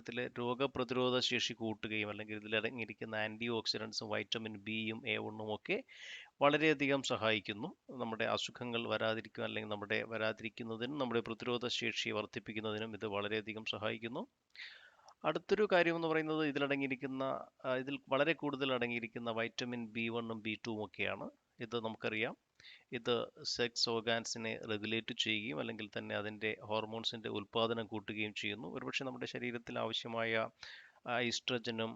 ഇതിലെ രോഗപ്രതിരോധ ശേഷി കൂട്ടുകയും അല്ലെങ്കിൽ ഇതിലടങ്ങിയിരിക്കുന്ന ആൻറ്റി ഓക്സിഡൻസും വൈറ്റമിൻ ബിയും A1 ഒക്കെ വളരെയധികം സഹായിക്കുന്നു. നമ്മുടെ അസുഖങ്ങൾ വരാതിരിക്കുക അല്ലെങ്കിൽ വരാതിരിക്കുന്നതിനും നമ്മുടെ പ്രതിരോധ ശേഷി വർദ്ധിപ്പിക്കുന്നതിനും ഇത് വളരെയധികം സഹായിക്കുന്നു. അടുത്തൊരു കാര്യം എന്ന് പറയുന്നത് ഇതിൽ വളരെ കൂടുതൽ അടങ്ങിയിരിക്കുന്ന വൈറ്റമിൻ B1 B2 ഒക്കെയാണ്. ഇത് നമുക്കറിയാം. ഇത് സെക്സ് ഓർഗാൻസിനെ റെഗുലേറ്റ് ചെയ്യുകയും അല്ലെങ്കിൽ തന്നെ അതിൻ്റെ ഹോർമോൺസിൻ്റെ ഉൽപ്പാദനം കൂട്ടുകയും ചെയ്യുന്നു. ഒരുപക്ഷെ നമ്മുടെ ശരീരത്തിൽ ആവശ്യമായ ഈസ്ട്രജനും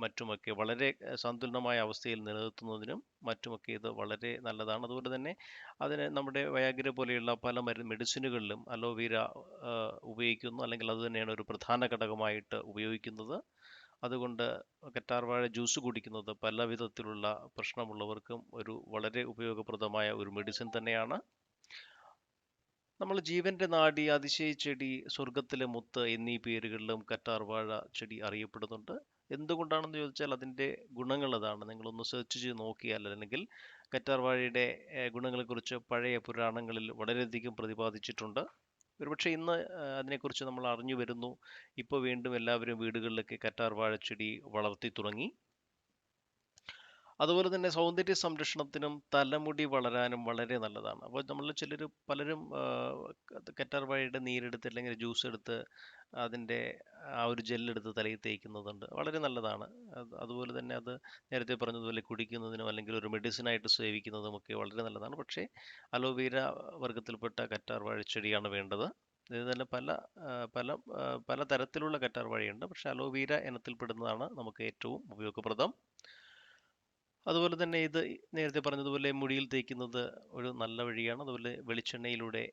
മറ്റുമൊക്കെ വളരെ സന്തുലനമായ അവസ്ഥയിൽ നിലനിർത്തുന്നതിനും മറ്റുമൊക്കെ ഇത് വളരെ നല്ലതാണ്. അതുപോലെ തന്നെ നമ്മുടെ വയാഗ്ര പോലെയുള്ള പല മെഡിസിനുകളിലും അലോവേര ഉപയോഗിക്കുന്നു, അല്ലെങ്കിൽ അത് തന്നെയാണ് ഒരു പ്രധാന ഘടകമായിട്ട് ഉപയോഗിക്കുന്നത്. അതുകൊണ്ട് കറ്റാർവാഴ ജ്യൂസ് കുടിക്കുന്നത് പല വിധത്തിലുള്ള പ്രശ്നമുള്ളവർക്കും ഒരു വളരെ ഉപയോഗപ്രദമായ ഒരു മെഡിസിൻ തന്നെയാണ്. നമ്മൾ ജീവന്റെ നാഡി, അതിശയച്ചെടി, സ്വർഗത്തിലെ മുത്ത് എന്നീ പേരുകളിലും കറ്റാർവാഴ ചെടി അറിയപ്പെടുന്നുണ്ട്. എന്തുകൊണ്ടാണെന്ന് ചോദിച്ചാൽ അതിൻ്റെ ഗുണങ്ങൾ അതാണ്. നിങ്ങളൊന്ന് സെർച്ച് ചെയ്ത് നോക്കിയാൽ, അല്ലെങ്കിൽ കറ്റാർവാഴയുടെ ഗുണങ്ങളെക്കുറിച്ച് പഴയ പുരാണങ്ങളിൽ വളരെയധികം പ്രതിപാദിച്ചിട്ടുണ്ട്. ഒരുപക്ഷെ ഇന്ന് അതിനെക്കുറിച്ച് നമ്മൾ അറിഞ്ഞു വരുന്നു. ഇപ്പോൾ വീണ്ടും എല്ലാവരും വീടുകളിലൊക്കെ കറ്റാർവാഴ ചെടി വളർത്തി തുടങ്ങി. അതുപോലെ തന്നെ സൗന്ദര്യ സംരക്ഷണത്തിനും തലമുടി വളരാനും വളരെ നല്ലതാണ്. അപ്പോൾ പലരും കറ്റാർവാഴയുടെ നീരെടുത്ത് അല്ലെങ്കിൽ ജ്യൂസ് എടുത്ത് അതിൻ്റെ ആ ഒരു ജെല്ലെടുത്ത് തലയിൽ തേക്കുന്നതുണ്ട്. വളരെ നല്ലതാണ്. അതുപോലെ തന്നെ അത് നേരത്തെ പറഞ്ഞതുപോലെ കുടിക്കുന്നതിനും അല്ലെങ്കിൽ ഒരു മെഡിസിനായിട്ട് സേവിക്കുന്നതുമൊക്കെ വളരെ നല്ലതാണ്. പക്ഷേ അലോവേര വർഗത്തിൽപ്പെട്ട കറ്റാർവാഴ ചെടിയാണ് വേണ്ടത്. ഇത് തന്നെ പല തരത്തിലുള്ള കറ്റാർവാഴയുണ്ട്. പക്ഷേ അലോവേര ഇനത്തിൽപ്പെടുന്നതാണ് നമുക്ക് ഏറ്റവും ഉപയോഗപ്രദം. അതുപോലെ തന്നെ ഇത് നേരത്തെ പറഞ്ഞതുപോലെ മുടിയിൽ തേക്കുന്നത് ഒരു നല്ല വഴിയാണ്. അതുപോലെ വെളിച്ചെണ്ണയിലൂടെ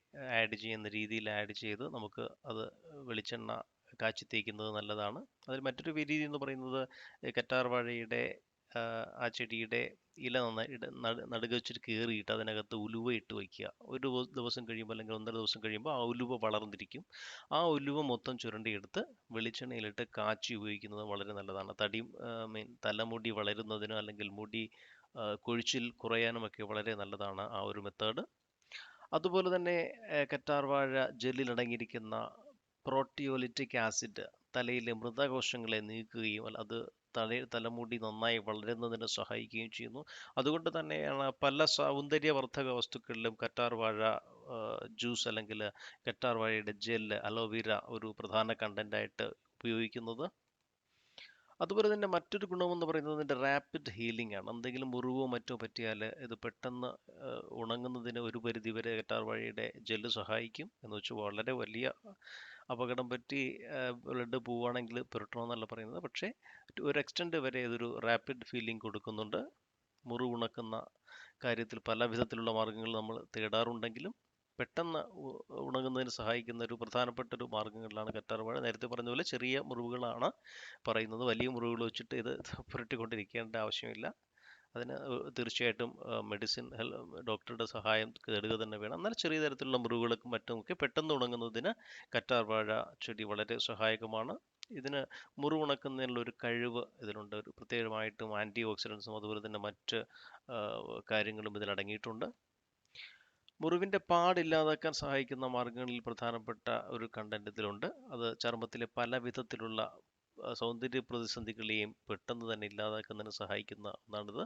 ചെയ്യുന്ന രീതിയിൽ ചെയ്ത് നമുക്ക് അത് വെളിച്ചെണ്ണ കാച്ചി തേക്കുന്നത് നല്ലതാണ്. അതിൽ മറ്റൊരു രീതി എന്ന് പറയുന്നത് കറ്റാർവാഴയുടെ ആ ചെടിയുടെ ഇല നന്നായി നടുക വെച്ചിട്ട് കീറിയിട്ട് അതിനകത്ത് ഉലുവ ഇട്ട് വയ്ക്കുക. ഒരു ദിവസം കഴിയുമ്പോൾ അല്ലെങ്കിൽ 1.5 ദിവസം കഴിയുമ്പോൾ ആ ഉലുവ വളർന്നിരിക്കും. ആ ഉലുവ മൊത്തം ചുരണ്ടിയെടുത്ത് വെളിച്ചെണ്ണയിലിട്ട് കാച്ചി ഉപയോഗിക്കുന്നത് വളരെ നല്ലതാണ്. തലമുടി വളരുന്നതിനോ അല്ലെങ്കിൽ മുടി കൊഴിച്ചിൽ കുറയാനുമൊക്കെ വളരെ നല്ലതാണ് ആ ഒരു മെത്തേഡ്. അതുപോലെ തന്നെ കറ്റാർവാഴ ജെല്ലിൽ അടങ്ങിയിരിക്കുന്ന പ്രോട്ടിയോലിറ്റിക് ആസിഡ് തലയിലെ മൃതകോശങ്ങളെ നീക്കുകയും അത് തലമുടി നന്നായി വളരുന്നതിന് സഹായിക്കുകയും ചെയ്യുന്നു. അതുകൊണ്ട് തന്നെയാണ് പല സൗന്ദര്യവർദ്ധക വസ്തുക്കളിലും കറ്റാർവാഴ ജ്യൂസ് അല്ലെങ്കിൽ കറ്റാർവാഴയുടെ ജെല്ല്, അലോവേര ഒരു പ്രധാന കണ്ടന്റായിട്ട് ഉപയോഗിക്കുന്നത്. അതുപോലെ തന്നെ മറ്റൊരു ഗുണമെന്ന് പറയുന്നത് ഇതിൻ്റെ റാപ്പിഡ് ഹീലിംഗ് ആണ്. എന്തെങ്കിലും മുറിവോ മറ്റോ പറ്റിയാൽ ഇത് പെട്ടെന്ന് ഉണങ്ങുന്നതിന് ഒരു പരിധിവരെ കറ്റാർവാഴയുടെ ജെല്ല് സഹായിക്കും. എന്ന് വെച്ചാൽ വളരെ വലിയ അപകടം പറ്റി ബ്ലഡ് പോവുകയാണെങ്കിൽ പുരട്ടണമെന്നല്ല പറയുന്നത്. പക്ഷേ ഒരു എക്സ്റ്റെൻഡ് വരെ ഇതൊരു റാപ്പിഡ് ഫീലിംഗ് കൊടുക്കുന്നുണ്ട്. മുറിവുണക്കുന്ന കാര്യത്തിൽ പല വിധത്തിലുള്ള മാർഗങ്ങൾ നമ്മൾ തേടാറുണ്ടെങ്കിലും പെട്ടെന്ന് ഉണങ്ങുന്നതിന് സഹായിക്കുന്ന ഒരു പ്രധാനപ്പെട്ട ഒരു മാർഗങ്ങളിലാണ് കറ്റാർവാഴ. നേരത്തെ പറഞ്ഞ പോലെ ചെറിയ മുറിവുകളാണ് പറയുന്നത്. വലിയ മുറിവുകൾ വെച്ചിട്ട് ഇത് പുരട്ടിക്കൊണ്ടിരിക്കേണ്ട ആവശ്യമില്ല. അതിന് തീർച്ചയായിട്ടും ഡോക്ടറുടെ സഹായം തേടുക തന്നെ വേണം. എന്നാൽ ചെറിയ തരത്തിലുള്ള മുറിവുകൾക്കും മറ്റുമൊക്കെ പെട്ടെന്ന് ഉണങ്ങുന്നതിന് കറ്റാർവാഴ ചെടി വളരെ സഹായകമാണ്. ഇതിന് മുറിവുണക്കുന്നതിനുള്ള ഒരു കഴിവ് ഇതിനുണ്ട്. ഒരു പ്രത്യേകമായിട്ടും ആൻറ്റി ഓക്സിഡൻസും അതുപോലെ തന്നെ മറ്റ് കാര്യങ്ങളും ഇതിലടങ്ങിയിട്ടുണ്ട്. മുറിവിൻ്റെ പാടില്ലാതാക്കാൻ സഹായിക്കുന്ന മാർഗങ്ങളിൽ പ്രധാനപ്പെട്ട ഒരു കണ്ടന്റ് ഇതിലുണ്ട്. അത് ചർമ്മത്തിലെ പല വിധത്തിലുള്ള സൗന്ദര്യ പ്രതിസന്ധികളെയും പെട്ടെന്ന് തന്നെ ഇല്ലാതാക്കുന്നതിന് സഹായിക്കുന്ന ഒന്നാണിത്.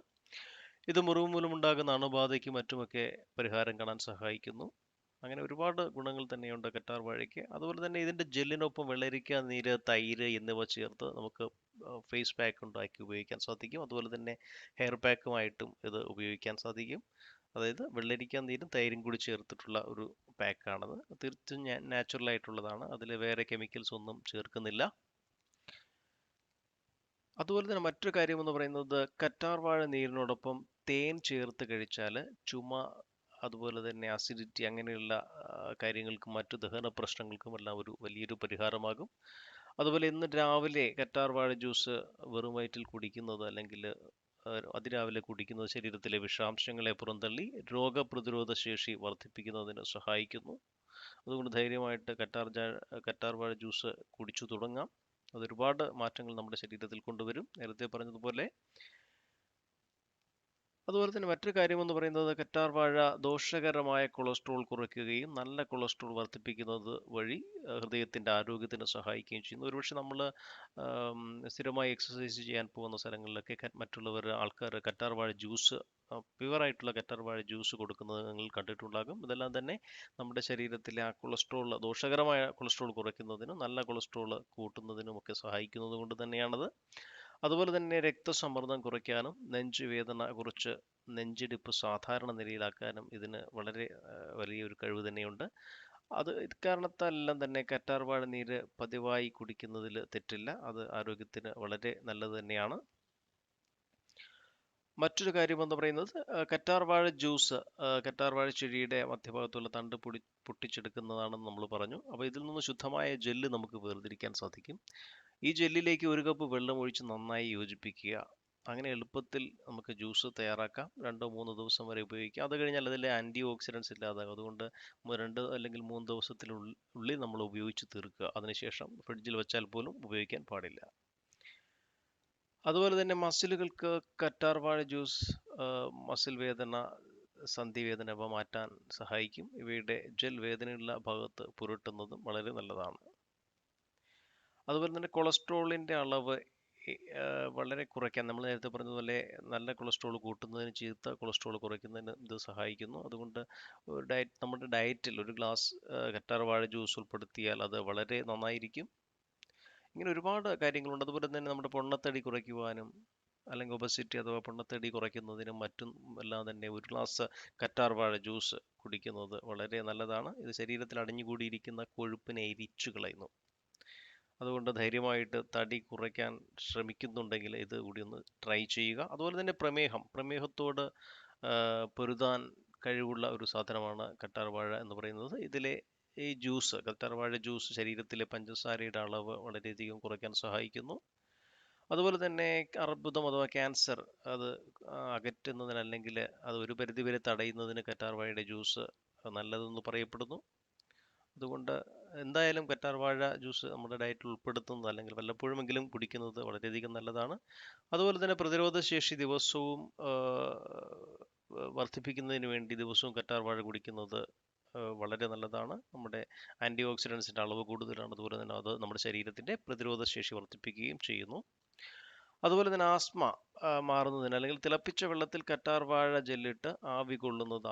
ഇത് മുറിവ് മൂലമുണ്ടാകുന്ന അണുബാധയ്ക്കും മറ്റുമൊക്കെ പരിഹാരം കാണാൻ സഹായിക്കുന്നു. അങ്ങനെ ഒരുപാട് ഗുണങ്ങൾ തന്നെയുണ്ട് കറ്റാർവാഴയ്ക്ക്. അതുപോലെ തന്നെ ഇതിൻ്റെ ജെല്ലിനൊപ്പം വെള്ളരിക്ക നീര്, തൈര് എന്നിവ ചേർത്ത് നമുക്ക് ഫേസ് പാക്ക് ഉണ്ടാക്കി ഉപയോഗിക്കാൻ സാധിക്കും. അതുപോലെ തന്നെ ഹെയർ പാക്കുമായിട്ടും ഇത് ഉപയോഗിക്കാൻ സാധിക്കും. അതായത് വെള്ളരിക്ക നീരും തൈരും കൂടി ചേർത്തിട്ടുള്ള ഒരു പാക്കാണത്. തീർച്ചയായും നാച്ചുറൽ ആയിട്ടുള്ളതാണ്. അതിൽ വേറെ കെമിക്കൽസ് ഒന്നും ചേർക്കുന്നില്ല. അതുപോലെ തന്നെ മറ്റൊരു കാര്യം എന്ന് പറയുന്നത് കറ്റാർവാഴ നീരിനോടൊപ്പം തേൻ ചേർത്ത് കഴിച്ചാൽ ചുമ, അതുപോലെ തന്നെ അസിഡിറ്റി അങ്ങനെയുള്ള കാര്യങ്ങൾക്കും മറ്റു ദഹന പ്രശ്നങ്ങൾക്കും എല്ലാം ഒരു വലിയൊരു പരിഹാരമാകും. അതുപോലെ ഇന്ന് രാവിലെ കറ്റാർവാഴ ജ്യൂസ് വെറും വയറ്റിൽ കുടിക്കുന്നത് അല്ലെങ്കിൽ അതിരാവിലെ കുടിക്കുന്നത് ശരീരത്തിലെ വിഷാംശങ്ങളെ പുറന്തള്ളി രോഗപ്രതിരോധ ശേഷി വർദ്ധിപ്പിക്കുന്നതിന് സഹായിക്കുന്നു. അതുകൊണ്ട് ധൈര്യമായിട്ട് കറ്റാർവാഴ ജ്യൂസ് കുടിച്ചു തുടങ്ങാം. അതൊരുപാട് മാറ്റങ്ങൾ നമ്മുടെ ശരീരത്തിൽ കൊണ്ടുവരും. നേരത്തെ പറഞ്ഞതുപോലെ അതുപോലെ തന്നെ മറ്റൊരു കാര്യമെന്ന് പറയുന്നത് കറ്റാർ വാഴ ദോഷകരമായ കൊളസ്ട്രോൾ കുറയ്ക്കുകയും നല്ല കൊളസ്ട്രോൾ വർദ്ധിപ്പിക്കുന്നത് വഴി ഹൃദയത്തിൻ്റെ ആരോഗ്യത്തിന് സഹായിക്കുകയും ചെയ്യുന്നു. ഒരുപക്ഷെ നമ്മൾ സ്ഥിരമായി എക്സസൈസ് ചെയ്യാൻ പോകുന്ന സ്ഥലങ്ങളിലൊക്കെ മറ്റുള്ളവർ ആൾക്കാർ കറ്റാർ വാഴ ജ്യൂസ് പ്യുവറായിട്ടുള്ള കറ്റാർ വാഴ ജ്യൂസ് കൊടുക്കുന്നത് നിങ്ങൾ കണ്ടിട്ടുണ്ടാകും. ഇതെല്ലാം തന്നെ നമ്മുടെ ശരീരത്തിലെ ആ കൊളസ്ട്രോൾ ദോഷകരമായ കൊളസ്ട്രോൾ കുറയ്ക്കുന്നതിനും നല്ല കൊളസ്ട്രോൾ കൂട്ടുന്നതിനും ഒക്കെ സഹായിക്കുന്നത് കൊണ്ട് തന്നെയാണത്. അതുപോലെ തന്നെ രക്തസമ്മർദ്ദം കുറയ്ക്കാനും നെഞ്ചുവേദന കുറച്ച് നെഞ്ചിടിപ്പ് സാധാരണ നിലയിലാക്കാനും ഇതിന് വളരെ വലിയൊരു കഴിവ് തന്നെയുണ്ട്. അത് ഇക്കാരണത്താലെല്ലാം തന്നെ കറ്റാർവാഴ നീര് പതിവായി കുടിക്കുന്നതിൽ തെറ്റില്ല. അത് ആരോഗ്യത്തിന് വളരെ നല്ലത് തന്നെയാണ്. മറ്റൊരു കാര്യമെന്ന് പറയുന്നത് കറ്റാർവാഴ ജ്യൂസ്, കറ്റാർവാഴ ചെടിയുടെ മധ്യഭാഗത്തുള്ള തണ്ട് പൊട്ടിച്ചെടുക്കുന്നതാണെന്ന് നമ്മൾ പറഞ്ഞു. അപ്പോൾ ഇതിൽ നിന്ന് ശുദ്ധമായ ജെല്ല് നമുക്ക് വേർതിരിക്കാൻ സാധിക്കും. ഈ ജെല്ലിലേക്ക് 1 കപ്പ് വെള്ളം ഒഴിച്ച് നന്നായി യോജിപ്പിക്കുക. അങ്ങനെ എളുപ്പത്തിൽ നമുക്ക് ജ്യൂസ് തയ്യാറാക്കാം. 2-3 ദിവസം വരെ ഉപയോഗിക്കാം. അത് കഴിഞ്ഞാൽ അതിലെ ആൻറ്റി ഓക്സിഡൻസ് ഇല്ലാതാകും. അതുകൊണ്ട് 2 അല്ലെങ്കിൽ 3 ദിവസത്തിനുള്ളിൽ നമ്മൾ ഉപയോഗിച്ച് തീർക്കുക. അതിനുശേഷം ഫ്രിഡ്ജിൽ വെച്ചാൽ പോലും ഉപയോഗിക്കാൻ പാടില്ല. അതുപോലെ തന്നെ മസിലുകൾക്ക് കറ്റാർവാഴ ജ്യൂസ് മസിൽ വേദന, സന്ധിവേദന ഇവ മാറ്റാൻ സഹായിക്കും. ഇവയുടെ ജെൽ വേദനയുള്ള ഭാഗത്ത് പുരട്ടുന്നതും വളരെ നല്ലതാണ്. അതുപോലെ തന്നെ കൊളസ്ട്രോളിൻ്റെ അളവ് വളരെ കുറയ്ക്കാൻ നമ്മൾ നേരത്തെ പറഞ്ഞതുപോലെ നല്ല കൊളസ്ട്രോൾ കൂട്ടുന്നതിന് ചീത്ത കൊളസ്ട്രോൾ കുറയ്ക്കുന്നതിന് ഇത് സഹായിക്കുന്നു. അതുകൊണ്ട് നമ്മുടെ ഡയറ്റിൽ ഒരു ഗ്ലാസ് കറ്റാർവാഴ ജ്യൂസ് ഉൾപ്പെടുത്തിയാൽ അത് വളരെ നന്നായിരിക്കും. ഇങ്ങനെ ഒരുപാട് കാര്യങ്ങളുണ്ട്. അതുപോലെ തന്നെ നമ്മുടെ പൊണ്ണത്തടി കുറയ്ക്കുവാനും അല്ലെങ്കിൽ ഒബസിറ്റി അഥവാ പൊണ്ണത്തടി കുറയ്ക്കുന്നതിനും മറ്റും എല്ലാം തന്നെ 1 ഗ്ലാസ് കറ്റാർവാഴ ജ്യൂസ് കുടിക്കുന്നത് വളരെ നല്ലതാണ്. ഇത് ശരീരത്തിൽ അടിഞ്ഞുകൂടിയിരിക്കുന്ന കൊഴുപ്പിനെ എരിച്ചു കളയുന്നു. അതുകൊണ്ട് ധൈര്യമായിട്ട് തടി കുറയ്ക്കാൻ ശ്രമിക്കുന്നുണ്ടെങ്കിൽ ഇത് കൂടി ഒന്ന് ട്രൈ ചെയ്യുക. അതുപോലെ തന്നെ പ്രമേഹത്തോട് പൊരുതാൻ കഴിവുള്ള ഒരു സാധനമാണ് കറ്റാർവാഴ എന്ന് പറയുന്നത്. ഇതിലെ ഈ ജ്യൂസ്, കറ്റാർവാഴ ജ്യൂസ് ശരീരത്തിലെ പഞ്ചസാരയുടെ അളവ് വളരെയധികം കുറയ്ക്കാൻ സഹായിക്കുന്നു. അതുപോലെ തന്നെ അർബുദം അഥവാ ക്യാൻസർ അത് അകറ്റുന്നതിന് അല്ലെങ്കിൽ അത് ഒരു പരിധിവരെ തടയുന്നതിന് കറ്റാർവാഴയുടെ ജ്യൂസ് നല്ലതെന്ന് പറയപ്പെടുന്നു. അതുകൊണ്ട് എന്തായാലും കറ്റാർവാഴ ജ്യൂസ് നമ്മുടെ ഡയറ്റിൽ ഉൾപ്പെടുത്തുന്നത് അല്ലെങ്കിൽ വല്ലപ്പോഴുമെങ്കിലും കുടിക്കുന്നത് വളരെയധികം നല്ലതാണ്. അതുപോലെ തന്നെ പ്രതിരോധ ശേഷി ദിവസവും വർദ്ധിപ്പിക്കുന്നതിന് വേണ്ടി ദിവസവും കറ്റാർവാഴ കുടിക്കുന്നത് വളരെ നല്ലതാണ്. നമ്മുടെ ആൻറ്റി ഓക്സിഡൻസിൻ്റെ അളവ് കൂടുതലാണ്. അതുപോലെ തന്നെ അത് നമ്മുടെ ശരീരത്തിൻ്റെ പ്രതിരോധ ശേഷി വർദ്ധിപ്പിക്കുകയും ചെയ്യുന്നു. അതുപോലെ തന്നെ ആസ്മ മാറുന്നതിന് അല്ലെങ്കിൽ തിളപ്പിച്ച വെള്ളത്തിൽ കറ്റാർവാഴ ജെല്ലിട്ട് ആവി കൊള്ളുന്നത്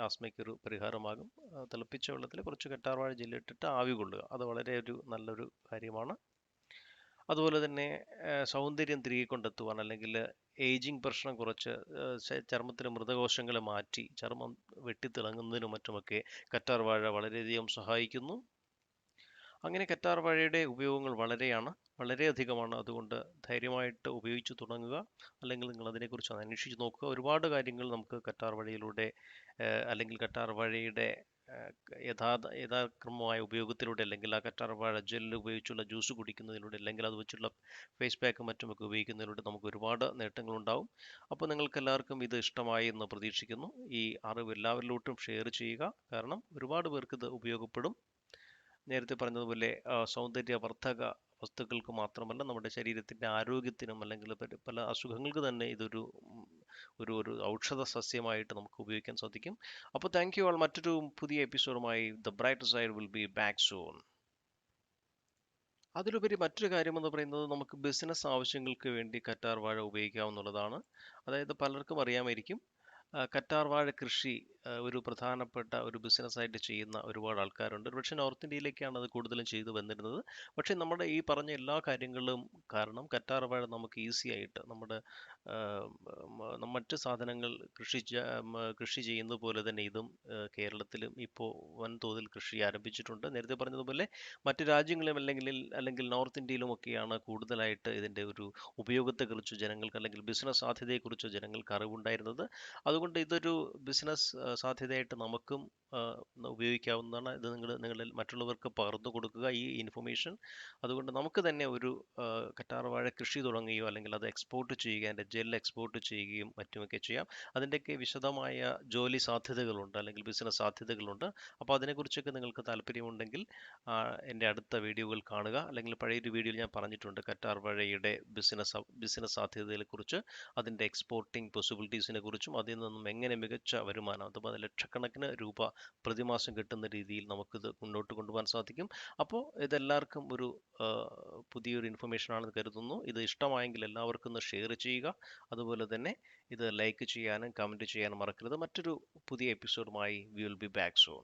ആസ്മയ്ക്കൊരു പരിഹാരമാകും. തിളപ്പിച്ച വെള്ളത്തിൽ കുറച്ച് കറ്റാർവാഴ ജെല്ലിട്ടിട്ട് ആവി കൊള്ളുക, അത് വളരെ നല്ലൊരു കാര്യമാണ്. അതുപോലെ തന്നെ സൗന്ദര്യം തിരികെ കൊണ്ടെത്തുവാൻ അല്ലെങ്കിൽ ഏജിങ് പ്രശ്നം കുറച്ച് ചർമ്മത്തിലെ മൃതകോശങ്ങളെ മാറ്റി ചർമ്മം വെട്ടിത്തിളങ്ങുന്നതിനും മറ്റുമൊക്കെ കറ്റാർവാഴ വളരെയധികം സഹായിക്കുന്നു. അങ്ങനെ കറ്റാർവാഴയുടെ ഉപയോഗങ്ങൾ വളരെയധികമാണ്. അതുകൊണ്ട് ധൈര്യമായിട്ട് ഉപയോഗിച്ച് തുടങ്ങുക. അല്ലെങ്കിൽ നിങ്ങൾ അതിനെക്കുറിച്ച് അന്വേഷിച്ച് നോക്കുക. ഒരുപാട് കാര്യങ്ങൾ നമുക്ക് കറ്റാർവാഴയിലൂടെ അല്ലെങ്കിൽ കറ്റാർവാഴയുടെ യഥാക്രമമായ ഉപയോഗത്തിലൂടെ അല്ലെങ്കിൽ ആ കറ്റാർവാഴ ജെല്ല് ഉപയോഗിച്ചുള്ള ജ്യൂസ് കുടിക്കുന്നതിലൂടെ അല്ലെങ്കിൽ അത് വെച്ചുള്ള ഫേസ് പാക്ക് മറ്റുമൊക്കെ ഉപയോഗിക്കുന്നതിലൂടെ നമുക്ക് ഒരുപാട് നേട്ടങ്ങളുണ്ടാവും. അപ്പോൾ നിങ്ങൾക്ക് എല്ലാവർക്കും ഇത് ഇഷ്ടമായി എന്ന് പ്രതീക്ഷിക്കുന്നു. ഈ അറിവ് എല്ലാവരിലോട്ടും ഷെയർ ചെയ്യുക. കാരണം ഒരുപാട് പേർക്ക് ഇത് ഉപയോഗപ്പെടും. നേരത്തെ പറഞ്ഞതുപോലെ സൗന്ദര്യവർദ്ധക വസ്തുക്കൾക്ക് മാത്രമല്ല നമ്മുടെ ശരീരത്തിൻ്റെ ആരോഗ്യത്തിനും അല്ലെങ്കിൽ പല അസുഖങ്ങൾക്ക് തന്നെ ഇതൊരു ഒരു ഔഷധ സസ്യമായിട്ട് നമുക്ക് ഉപയോഗിക്കാൻ സാധിക്കും. അപ്പോൾ താങ്ക് യു ആൾ. മറ്റൊരു പുതിയ എപ്പിസോഡുമായി the bright side will be back soon. അതിലുപരി മറ്റൊരു കാര്യമെന്ന് പറയുന്നത് നമുക്ക് ബിസിനസ് ആവശ്യങ്ങൾക്ക് വേണ്ടി കറ്റാർവാഴ ഉപയോഗിക്കാവുന്നതാണ്. അതായത് പലർക്കും അറിയാമായിരിക്കും കറ്റാർവാഴ കൃഷി ഒരു പ്രധാനപ്പെട്ട ഒരു ബിസിനസ്സായിട്ട് ചെയ്യുന്ന ഒരുപാട് ആൾക്കാരുണ്ട്. ഒരുപക്ഷെ നോർത്ത് ഇന്ത്യയിലേക്കാണ് അത് കൂടുതലും ചെയ്തു വന്നിരുന്നത്. പക്ഷേ നമ്മുടെ ഈ പറഞ്ഞ എല്ലാ കാര്യങ്ങളും കാരണം കറ്റാർവാഴ നമുക്ക് ഈസി ആയിട്ട് നമ്മുടെ മറ്റ് സാധനങ്ങൾ കൃഷി ചെയ്യുന്നത് പോലെ തന്നെ ഇതും കേരളത്തിലും ഇപ്പോൾ വൻതോതിൽ കൃഷി ആരംഭിച്ചിട്ടുണ്ട്. നേരത്തെ പറഞ്ഞതുപോലെ മറ്റ് രാജ്യങ്ങളിലും അല്ലെങ്കിൽ നോർത്ത് ഇന്ത്യയിലുമൊക്കെയാണ് കൂടുതലായിട്ട് ഇതിൻ്റെ ഒരു ഉപയോഗത്തെക്കുറിച്ച് ജനങ്ങൾക്ക് അല്ലെങ്കിൽ ബിസിനസ് സാധ്യതയെക്കുറിച്ച് ജനങ്ങൾക്ക് അറിവുണ്ടായിരുന്നത്. അതുകൊണ്ട് ഇതൊരു ബിസിനസ് സാധ്യതയായിട്ട് നമുക്കും ഉപയോഗിക്കാവുന്നതാണ്. ഇത് നിങ്ങളിൽ മറ്റുള്ളവർക്ക് പകർന്നു കൊടുക്കുക ഈ ഇൻഫർമേഷൻ. അതുകൊണ്ട് നമുക്ക് തന്നെ ഒരു കറ്റാർവാഴ കൃഷി തുടങ്ങുകയോ അല്ലെങ്കിൽ അത് എക്സ്പോർട്ട് ചെയ്യുക, അതിൻ്റെ ജെൽ എക്സ്പോർട്ട് ചെയ്യുകയും മറ്റുമൊക്കെ ചെയ്യാം. അതിൻ്റെയൊക്കെ വിശദമായ ജോലി സാധ്യതകളുണ്ട്, അല്ലെങ്കിൽ ബിസിനസ് സാധ്യതകളുണ്ട്. അപ്പോൾ അതിനെക്കുറിച്ചൊക്കെ നിങ്ങൾക്ക് താല്പര്യമുണ്ടെങ്കിൽ എൻ്റെ അടുത്ത വീഡിയോകൾ കാണുക. അല്ലെങ്കിൽ പഴയൊരു വീഡിയോയിൽ ഞാൻ പറഞ്ഞിട്ടുണ്ട് കറ്റാർ വാഴയുടെ ബിസിനസ് സാധ്യതകളെക്കുറിച്ച്, അതിൻ്റെ എക്സ്പോർട്ടിംഗ് പോസിബിലിറ്റീസിനെ കുറിച്ചും, അതിൽ നിന്നും എങ്ങനെ മികച്ച വരുമാനം, അതുപോലെ ലക്ഷക്കണക്കിന് രൂപ പ്രതിമാസം കിട്ടുന്ന രീതിയിൽ നമുക്കിത് മുന്നോട്ട് കൊണ്ടുപോകാൻ സാധിക്കും. അപ്പോൾ ഇതെല്ലാവർക്കും ഒരു പുതിയൊരു ഇൻഫർമേഷൻ ആണെന്ന് കരുതുന്നു. ഇത് ഇഷ്ടമായെങ്കിൽ എല്ലാവർക്കും ഒന്ന് ഷെയർ ചെയ്യുക. അതുപോലെ തന്നെ ഇത് ലൈക്ക് ചെയ്യാനും കമൻറ്റ് ചെയ്യാനും മറക്കരുത്. മറ്റൊരു പുതിയ എപ്പിസോഡുമായി we will be back soon.